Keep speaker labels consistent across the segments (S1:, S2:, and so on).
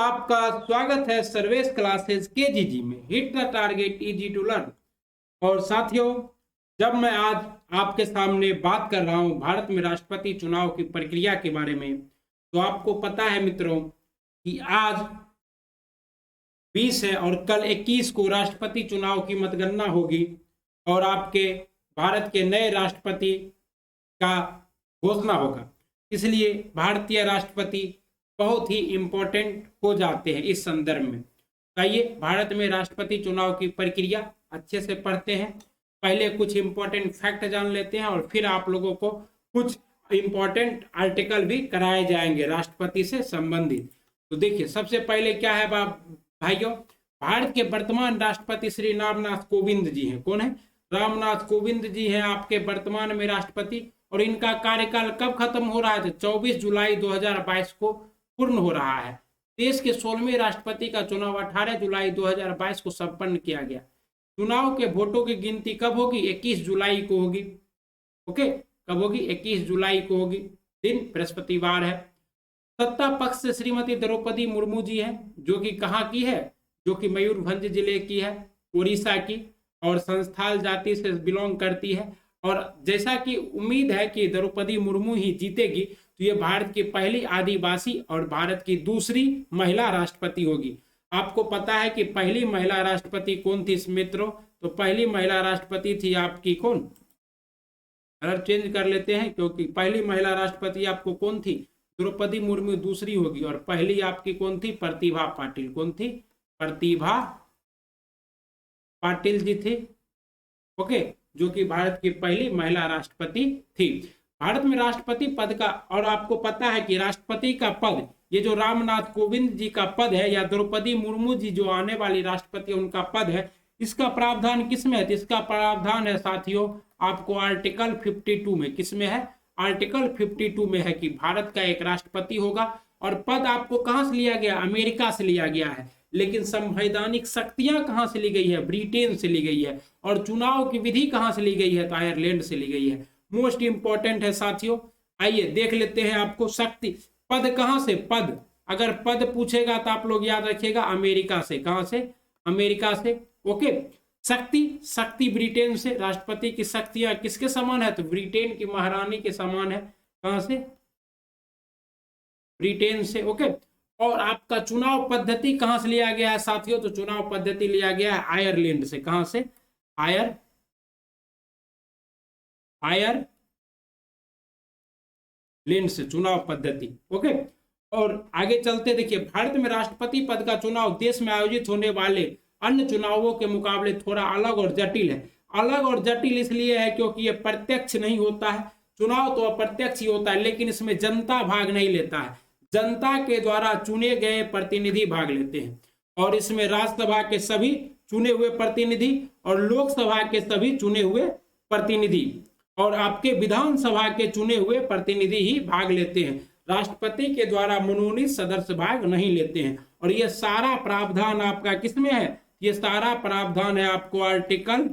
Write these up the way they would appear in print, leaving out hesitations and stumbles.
S1: आपका स्वागत है सर्वेश क्लासेस केजीजी में। Hit the target easy to learn. और साथियों, जब मैं आज आपके सामने बात कर रहा हूं भारत में राष्ट्रपति चुनाव की प्रक्रिया के बारे में, तो आपको पता है मित्रों कि आज 20 है और कल 21 को राष्ट्रपति चुनाव की मतगणना होगी और आपके भारत के नए राष्ट्रपति का घोषणा होगा। इसलिए भारतीय राष्ट्रपति बहुत ही इंपॉर्टेंट हो जाते हैं इस संदर्भ में। आइए भारत में राष्ट्रपति चुनाव की प्रक्रिया अच्छे से पढ़ते हैं। पहले कुछ इंपॉर्टेंट फैक्ट जान लेते हैं और फिर आप लोगों को कुछ इंपॉर्टेंट आर्टिकल भी कराए जाएंगे राष्ट्रपति से संबंधित। तो देखिए, सबसे पहले क्या है भाइयों, भारत के वर्तमान राष्ट्रपति श्री रामनाथ कोविंद जी हैं। कौन है? रामनाथ कोविंद जी हैं आपके वर्तमान में राष्ट्रपति। और इनका कार्यकाल कब खत्म हो रहा है? 24 जुलाई 2022 को पूर्ण हो रहा है। देश के 16वें राष्ट्रपति का चुनाव 18 जुलाई 2022 को संपन्न किया गया। चुनाव के वोटों की गिनती कब होगी? 21 जुलाई को होगी। ओके, कब होगी? 21 जुलाई को होगी। दिन बृहस्पतिवार है। सत्ता पक्ष से श्रीमती द्रौपदी मुर्मू जी हैं, जो कि कहाँ की है? जो कि मयूरभंज जिले की है, उड़ीसा की, और संस्थाल जाति से बिलोंग करती है। और जैसा कि उम्मीद है कि द्रौपदी मुर्मू ही जीतेगी, तो ये भारत की पहली आदिवासी और भारत की दूसरी महिला राष्ट्रपति होगी। आपको पता है कि पहली महिला राष्ट्रपति कौन थी मित्रों? तो पहली महिला राष्ट्रपति थी आपकी कौन? कलर चेंज कर लेते हैं, क्योंकि पहली महिला राष्ट्रपति आपको कौन थी? द्रौपदी मुर्मू दूसरी होगी। और पहली आपकी कौन थी? प्रतिभा पाटिल। कौन थी? प्रतिभा पाटिल जी थी। ओके, जो कि भारत की पहली महिला राष्ट्रपति थी। भारत में राष्ट्रपति पद का, और आपको पता है कि राष्ट्रपति का पद, ये जो रामनाथ कोविंद जी का पद है या द्रौपदी मुर्मू जी जो आने वाली राष्ट्रपति उनका पद है, इसका प्रावधान किस में है? इसका प्रावधान है साथियों आपको आर्टिकल 52 में। किस में है? आर्टिकल 52 में है कि भारत का एक राष्ट्रपति होगा। और पद आपको कहां से लिया गया? अमेरिका से लिया गया है। लेकिन संवैधानिक शक्तियां कहां से ली गई है? ब्रिटेन से ली गई है। और चुनाव की विधि कहां से ली गई है? तो आयरलैंड से ली गई है। मोस्ट इंपॉर्टेंट है साथियों। आइए देख लेते हैं आपको शक्ति पद कहां से। पद अगर पद पूछेगा तो आप लोग याद रखिएगा अमेरिका से। कहां से? अमेरिका से। ओके, शक्ति ब्रिटेन से। राष्ट्रपति की शक्तियां किसके समान है? तो ब्रिटेन की महारानी के समान है। कहां से? ब्रिटेन से। ओके, और आपका चुनाव पद्धति कहां से लिया गया है साथियों? तो चुनाव पद्धति लिया गया है आयरलैंड से। कहां से? आयरलैंड से चुनाव पद्धति। ओके, और आगे चलते देखिए, भारत में राष्ट्रपति पद का चुनाव देश में आयोजित होने वाले अन्य चुनावों के मुकाबले थोड़ा अलग और जटिल है। अलग और जटिल इसलिए है क्योंकि यह प्रत्यक्ष नहीं होता है। चुनाव तो अप्रत्यक्ष ही होता है, लेकिन इसमें जनता भाग नहीं लेता है। जनता के द्वारा चुने गए प्रतिनिधि भाग लेते हैं। और इसमें राज्यसभा के सभी चुने हुए प्रतिनिधि और लोकसभा के सभी चुने हुए प्रतिनिधि और आपके विधानसभा के चुने हुए प्रतिनिधि ही भाग लेते हैं। राष्ट्रपति के द्वारा मनोनीत सदस्य भाग नहीं लेते हैं। और यह सारा प्रावधान आपका किसमें है? ये सारा प्रावधान है आपको आर्टिकल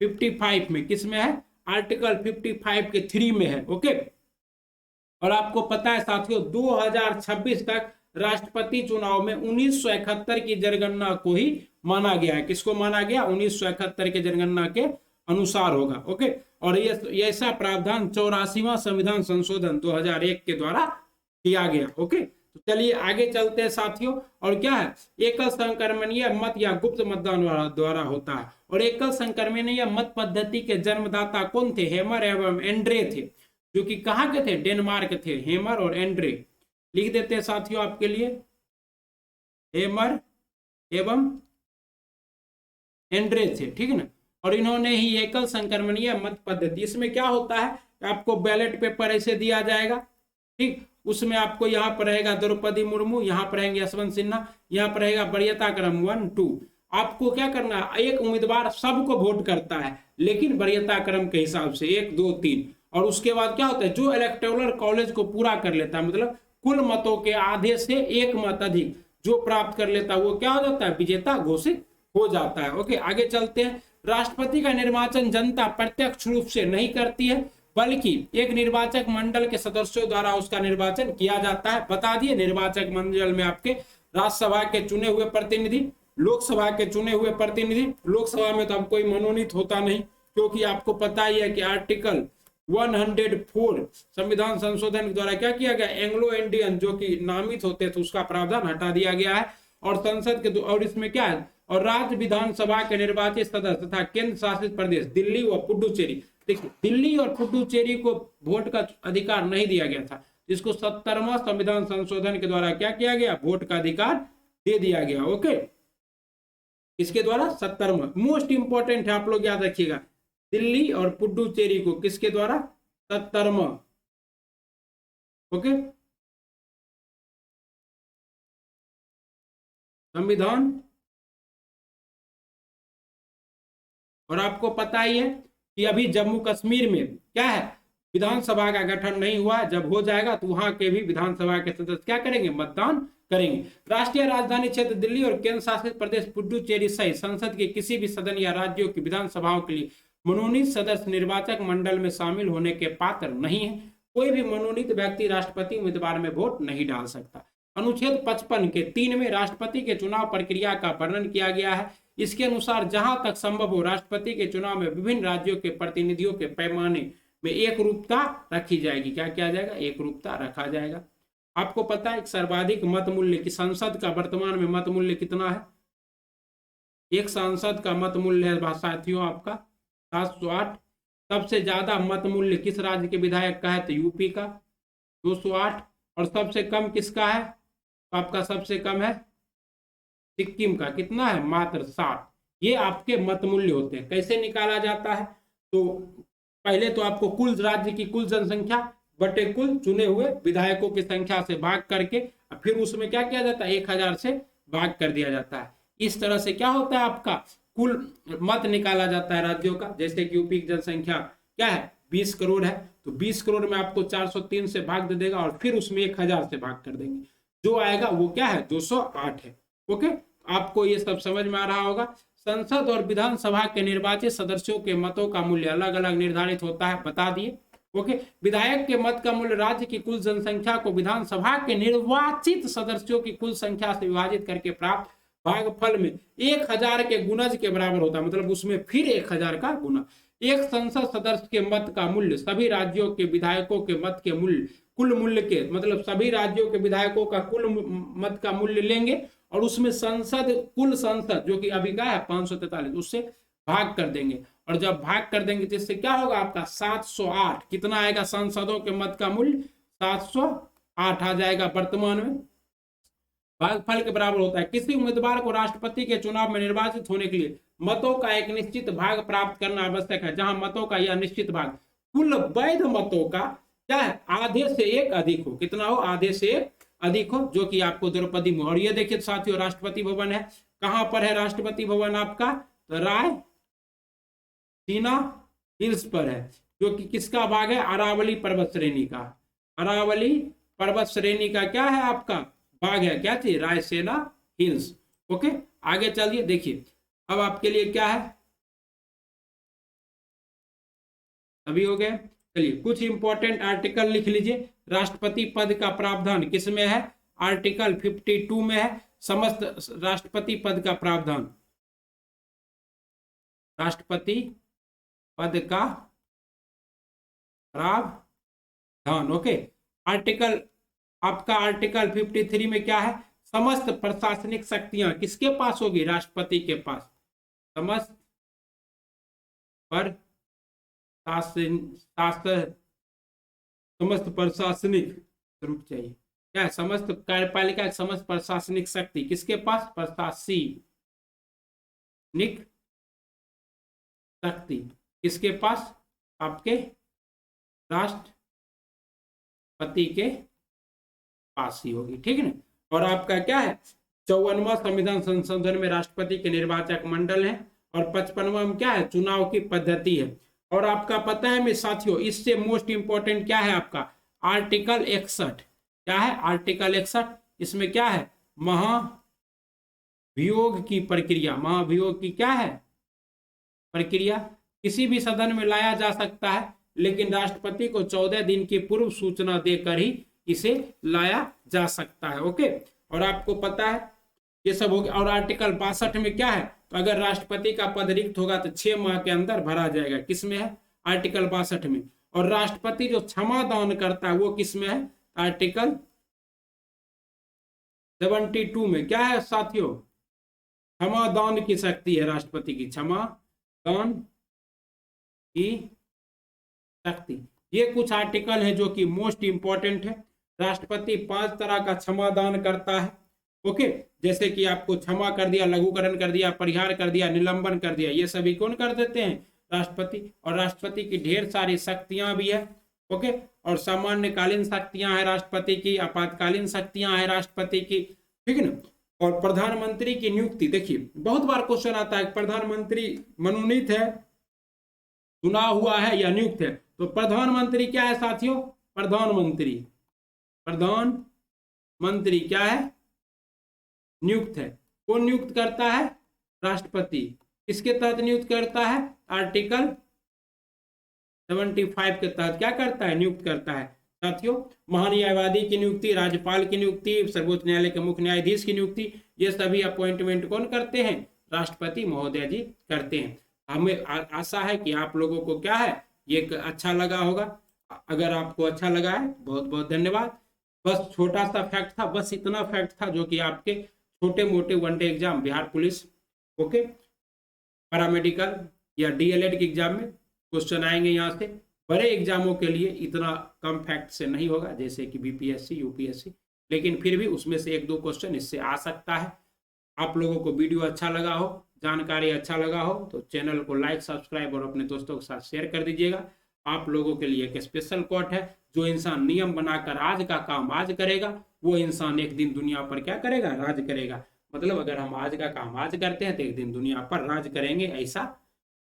S1: 55 में। किसमें है? आर्टिकल 55 के 3 में है। ओके, और आपको पता है साथियों 2026 तक राष्ट्रपति चुनाव में 1971 की जनगणना को ही माना गया है। किसको माना गया? 1971 के जनगणना के अनुसार होगा। ओके, और ये ऐसा प्रावधान 84वां संविधान संशोधन 2001 के द्वारा किया गया। ओके, तो चलिए आगे चलते हैं साथियों। और क्या है? एकल संक्रमणीय मत या गुप्त मतदान द्वारा होता है। और एकल संक्रमणीय मत पद्धति के जन्मदाता कौन थे? हेमर एवं एंड्रे थे, जो कि कहाँ के थे? डेनमार्क थे। हेमर और एंड्रे लिख देते हैं साथियों आपके लिए, हेमर एवं एंड्रे थे। ठीक है ना? और इन्होंने ही एकल संक्रमणीय मत पद्धति, इसमें क्या होता है? आपको बैलेट पेपर ऐसे दिया जाएगा। ठीक, उसमें आपको यहाँ पर रहेगा द्रौपदी मुर्मू, यहाँ पर रहेंगे यशवंत सिन्हा, यहाँ पर रहेगा वरीयता क्रम 1, 2। आपको क्या करना है? एक उम्मीदवार सबको वोट करता है, लेकिन वरीयता क्रम के हिसाब से 1, 2, 3। और उसके बाद क्या होता है? जो इलेक्टोरल कॉलेज को पूरा कर लेता है, मतलब कुल मतों के आधे से एक मत अधिक जो प्राप्त कर लेता है, वो क्या हो जाता है? विजेता घोषित हो जाता है। ओके, आगे चलते हैं। राष्ट्रपति का निर्वाचन जनता प्रत्यक्ष रूप से नहीं करती है। बल्कि एक निर्वाचक मंडल के सदस्यों द्वारा उसका निर्वाचन किया जाता है। बता दिए, निर्वाचक मंडल में आपके राज्यसभा के चुने हुए प्रतिनिधि, लोकसभा के चुने हुए प्रतिनिधि। लोकसभा में तो अब कोई मनोनीत होता नहीं, क्योंकि आपको पता ही है कि आर्टिकल 104 संविधान संशोधन के द्वारा क्या किया गया, एंग्लो इंडियन जो कि नामित होते थे उसका प्रावधान हटा दिया गया है। और संसद के और इसमें क्या है, और राज्य विधानसभा के निर्वाचित सदस्य तथा केंद्र शासित प्रदेश दिल्ली व पुडुचेरी, देखिए दिल्ली और पुडुचेरी को वोट का अधिकार नहीं दिया गया था, इसको 70वां संविधान संशोधन के द्वारा क्या किया गया, वोट का अधिकार दे दिया गया। ओके, इसके द्वारा 70वां, मोस्ट इंपॉर्टेंट है, आप लोग याद रखिएगा, दिल्ली और पुडुचेरी को किसके द्वारा, 70वां। ओके, संविधान। और आपको पता ही है कि अभी जम्मू कश्मीर में क्या है, विधानसभा का गठन नहीं हुआ, जब हो जाएगा तो वहां के भी विधानसभा के सदस्य क्या करेंगे, मतदान करेंगे। राष्ट्रीय राजधानी क्षेत्र दिल्ली और केंद्र शासित प्रदेश पुडुचेरी सहित संसद के किसी भी सदन या राज्यों की विधानसभाओं के लिए मनोनीत सदस्य निर्वाचक मंडल में शामिल होने के पात्र नहीं है। कोई भी मनोनीत व्यक्ति राष्ट्रपति उम्मीदवार में वोट नहीं डाल सकता। अनुच्छेद 55 के 3 में राष्ट्रपति के चुनाव प्रक्रिया का वर्णन किया गया है। इसके अनुसार जहां तक संभव हो राष्ट्रपति के चुनाव में विभिन्न राज्यों के प्रतिनिधियों के पैमाने में एक रूपता रखी जाएगी। क्या किया जाएगा, एक रूपता रखा जाएगा। आपको पता है सर्वाधिक मत मूल्य की संसद का वर्तमान में मत मूल्य कितना है, एक सांसद का मत मूल्य है साथियों आपका 708। सबसे ज्यादा मत मूल्य किस राज्य के विधायक का है, तो यूपी का 208। और सबसे कम किसका है, तो आपका सबसे कम है सिक्किम का, कितना है, मात्र 60। ये आपके मत मूल्य होते हैं। कैसे निकाला जाता है, तो पहले तो आपको कुल राज्य की कुल जनसंख्या बटे कुल चुने हुए विधायकों की संख्या से भाग करके फिर उसमें क्या किया जाता है, 1000 से भाग कर दिया जाता है। इस तरह से क्या होता है, आपका कुल मत निकाला जाता है राज्यों का। जैसे कि यूपी की जनसंख्या क्या है, 20 करोड़ है, तो 20 करोड़ में आपको 403 से भाग दे देगा और फिर उसमें 1000 से भाग कर देंगे, जो आएगा वो क्या है, 208 है। ओके, आपको ये सब समझ में आ रहा होगा। संसद और विधानसभा के निर्वाचित सदस्यों के मतों का मूल्य अलग अलग निर्धारित होता है, बता दिए। ओके, विधायक के मत का मूल्य राज्य की कुल जनसंख्या को विधानसभा के निर्वाचित सदस्यों की कुल संख्या से विभाजित करके प्राप्त भागफल में 1000 के गुणज के बराबर होता है, मतलब उसमें फिर 1000 का गुना। एक संसद सदस्य के मत का मूल्य सभी राज्यों के विधायकों के मत के मूल्य कुल मूल्य के, मतलब सभी राज्यों के विधायकों का कुल मत का मूल्य लेंगे और उसमें कुल संसद जो कि अभी का है 543, उससे भाग कर देंगे। और जब भाग कर देंगे जिससे क्या होगा, आपका 708, कितना आएगा सांसदों के मत का मूल्य, 708 आ जाएगा वर्तमान में, भागफल के बराबर होता है। किसी उम्मीदवार को राष्ट्रपति के चुनाव में निर्वाचित होने के लिए मतों का एक निश्चित भाग प्राप्त करना आवश्यक है, जहां मतों का यह निश्चित भाग कुल वैध मतों का क्या है, आधे से एक अधिक हो। कितना हो, आधे से एक अधिक हो, जो कि आपको द्रौपदी मुर्मू। और ये देखिए साथियों, राष्ट्रपति भवन है, कहां पर है राष्ट्रपति भवन आपका, तो राय सीना हिल्स पर है, जो कि किसका भाग है, अरावली पर्वत श्रेणी का। अरावली पर्वत श्रेणी का क्या है, आपका भाग है, क्या थी, रायसेना हिल्स। ओके, आगे चलिए, देखिए अब आपके लिए क्या है, अभी हो गए। चलिए कुछ इंपॉर्टेंट आर्टिकल लिख लीजिए। राष्ट्रपति पद का प्रावधान किसमें है, आर्टिकल 52 में है। समस्त राष्ट्रपति पद का प्रावधान, राष्ट्रपति पद का प्रावधान। ओके, आर्टिकल आपका आर्टिकल 53 में क्या है, समस्त प्रशासनिक शक्तियां किसके पास होगी, राष्ट्रपति के पास। समस्त समस्त प्रशासनिक रूप चाहिए, क्या है, समस्त कार्यपालिका समस्त प्रशासनिक शक्ति किसके पास, प्रशासनिक शक्ति किसके पास, आपके राष्ट्रपति के पास ही होगी, ठीक है ना। और आपका क्या है, 54वां संविधान संशोधन में राष्ट्रपति के निर्वाचक मंडल है और 55वां में क्या है, चुनाव की पद्धति है। और आपका पता है मेरे साथियों, इससे मोस्ट इंपॉर्टेंट क्या है आपका, आर्टिकल 61। क्या है, आर्टिकल 61, इसमें क्या है, महाभियोग की प्रक्रिया। महाभियोग की क्या है प्रक्रिया, किसी भी सदन में लाया जा सकता है लेकिन राष्ट्रपति को 14 दिन की पूर्व सूचना देकर ही इसे लाया जा सकता है। ओके, और आपको पता है ये सब हो गया। और आर्टिकल 62 में क्या है, तो अगर राष्ट्रपति का पद रिक्त होगा तो 6 माह के अंदर भरा जाएगा। किसमें है, आर्टिकल 62 में। और राष्ट्रपति जो क्षमा दान करता है वो किसमें है, आर्टिकल 72 में। क्या है साथियों, क्षमा दान की शक्ति है राष्ट्रपति की, क्षमा दान की शक्ति। ये कुछ आर्टिकल है जो कि मोस्ट इंपॉर्टेंट है। राष्ट्रपति 5 तरह का क्षमा दान करता है। ओके, जैसे कि आपको क्षमा कर दिया, लघुकरण कर दिया, परिहार कर दिया, निलंबन कर दिया, ये सभी कौन कर देते हैं, राष्ट्रपति। और राष्ट्रपति की ढेर सारी शक्तियां भी है। ओके, और सामान्यकालीन शक्तियां हैं राष्ट्रपति की, आपातकालीन शक्तियां हैं राष्ट्रपति की, ठीक है ना। और प्रधानमंत्री की नियुक्ति, देखिए बहुत बार क्वेश्चन आता है प्रधानमंत्री मनोनीत है, चुना हुआ है या नियुक्त है। तो प्रधानमंत्री क्या है साथियों, प्रधानमंत्री क्या है, नियुक्त है। कौन नियुक्त करता है, राष्ट्रपति। किसके तहत नियुक्त करता है, आर्टिकल 75 के तहत क्या करता है, नियुक्त करता है साथियों। महान्यायवादी की नियुक्ति, राज्यपाल की नियुक्ति, सर्वोच्च न्यायालय के मुख्य न्यायाधीश की नियुक्ति, ये सभी अपॉइंटमेंट कौन करते हैं, राष्ट्रपति महोदय जी करते हैं। हमें आशा है कि आप लोगों को क्या है, ये अच्छा लगा होगा। अगर आपको अच्छा लगा है बहुत बहुत धन्यवाद। बस छोटा सा फैक्ट था, बस इतना फैक्ट था जो कि आपके छोटे मोटे one day exam, Bihar police, okay, paramedical या डीएलएड के एग्जाम में क्वेश्चन आएंगे यहाँ से। बड़े एग्जामों के लिए इतना कम फैक्ट से नहीं होगा, जैसे कि बीपीएससी, यूपीएससी, लेकिन फिर भी उसमें से 1-2 क्वेश्चन इससे आ सकता है। आप लोगों को वीडियो अच्छा लगा हो, जानकारी अच्छा लगा हो तो चैनल को लाइक, सब्सक्राइब और अपने दोस्तों के साथ शेयर कर दीजिएगा। आप लोगों के लिए एक स्पेशल कोट है, जो इंसान नियम बनाकर आज का काम आज करेगा वो इंसान एक दिन दुनिया पर क्या करेगा, राज करेगा। मतलब अगर हम आज का काम आज करते हैं तो एक दिन दुनिया पर राज करेंगे, ऐसा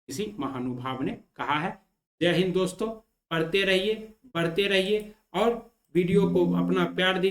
S1: किसी महानुभाव ने कहा है। जय हिंद दोस्तों, पढ़ते रहिए, बढ़ते रहिए और वीडियो को अपना प्यार दीजिए।